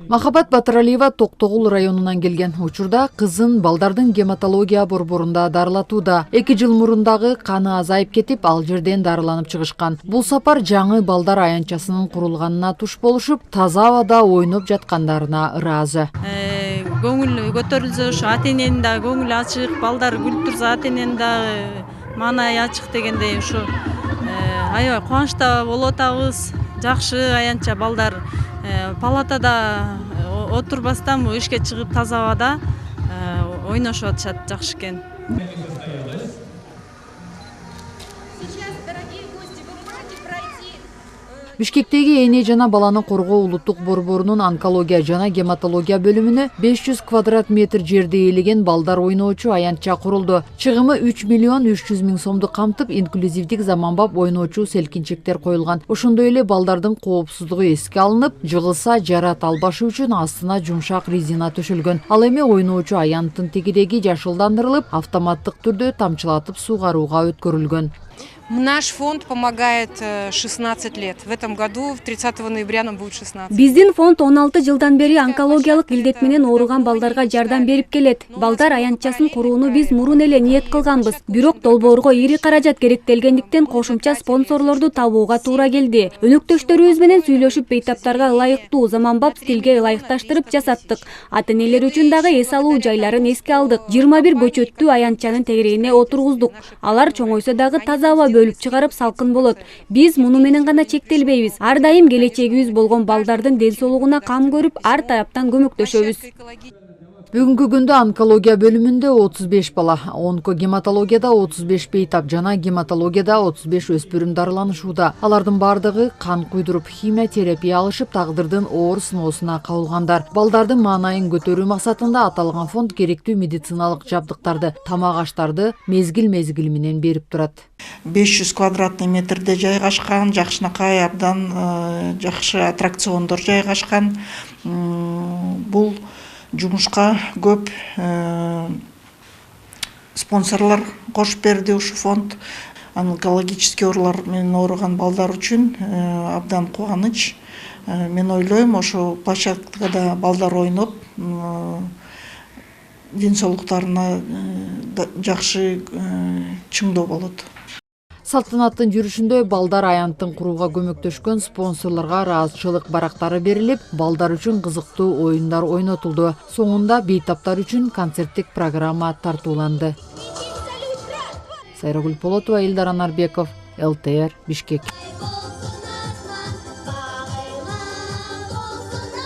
Махабат Батыралиева Токтогул районунан келген. Учурда кызын балдардын гематология борборунда дарылатууда. 2 жыл мурун каны азайып кетип, ал жерден дарыланып чыгышкан. Бул сапар жаңы балдар аянтчасынын курулганына туш болушуп, таза абада ойноп жаткандарына ыраазы. Көңүл көтөрүлсө, ушу ата эненин да көңүлү ачык, балдар күлүп турса ата эненин да маанайы ачык дегендей ушу аябай кубанычта болуп атабыз. Жакшы аянтча балдар палатада отурбастан ишке чыгып таза абада ойношуп атышат, жакшы экен. Бишкектеги эне жана баланы коргоо улуттук борборунун онкология жана гематология бөлүмүнө 500 квадрат метр жерди ээлеген балдар ойноочу аянтча курулду. Чыгымы 3 миллион 300 миң сомду камтып, инклюзивдик заманбап ойноочу селкинчектер коюлган. Ошондой эле балдардын коопсуздугу эске алынып, жыгылса жарат албашы үчүн астына жумшак резина төшөлгөн. Ал эми ойноочу аянттын тегидеги жашылдандырылып, автоматтык түрдө тамчылатып суугарууга өткөрүлгөн. Наш фонд помогает 16 лет. В этом году, 30 ноября, нам будет 16. Биздин фонд 16 жылдан бери онкологиялык илдет менен ооруган балдарга жардам берип келет. Балдар аянтчасын курууну биз мурун эле ниет кылганбыз. Бирок долбоорго ири каражат керектелгендиктен кошумча спонсорлорду табууга туура келди. Өнөктөштөрүбүз менен сүйлөшүп, бейтаптарга ылайыктуу заманбап стилге ылайыкташтырып жасаттык. Ата энелер үчүн дагы эс алуу жайларын эске алдык. 21 көчөттү аянтчанын тегереğине отургуздук. Алар чоңойсо дагы таза аба бөлүп чыгарып салкын болот. Биз муну менен гана чектелбейбиз. Ар дайым келечегибиз болгон балдардын ден соолугуна кам көрүп, ар тараптан көмөктөшөбүз. Бүгүнкү күндө онкология бөлүмүндө 35 бала, онкогематологияда 35 бейтап жана гематологияда 35 өспүрүм дарыланышууда. Алардын бардыгы кан куйдуруп, химия терапия алышып, тагдырдын оор сыноосуна кабылгандар. Балдардын маанайын көтөрүү максатында аталган фонд керектүү медициналык жабдыктарды, тамак аштарды мезгил менен берип турат. 500 квадратный метрде жайгашкан, жакшынакай абдан жакшы аттракциондор жайгашкан. Бул жумушка көп спонсорлор кошуп берди ушу фонд. Онкологический оорулар менен ооруган балдар үчүн абдан кубаныч. Мен ойлойм, ошо площадкада балдар ойноп, ден соолуктарына жакшы чыңдоо болот. Салтанаттын жүрүшүндө балдар аянттын курууга көмөктөшкөн спонсорлорго ыраазычылык барактары берилип, балдар үчүн кызыктуу оюндар ойнотулду. Соңунда бейтаптар үчүн концерттик программа тартууланды. Сайрагүл Полотова, Элдар Анарбеков, ЛТР, Бишкек.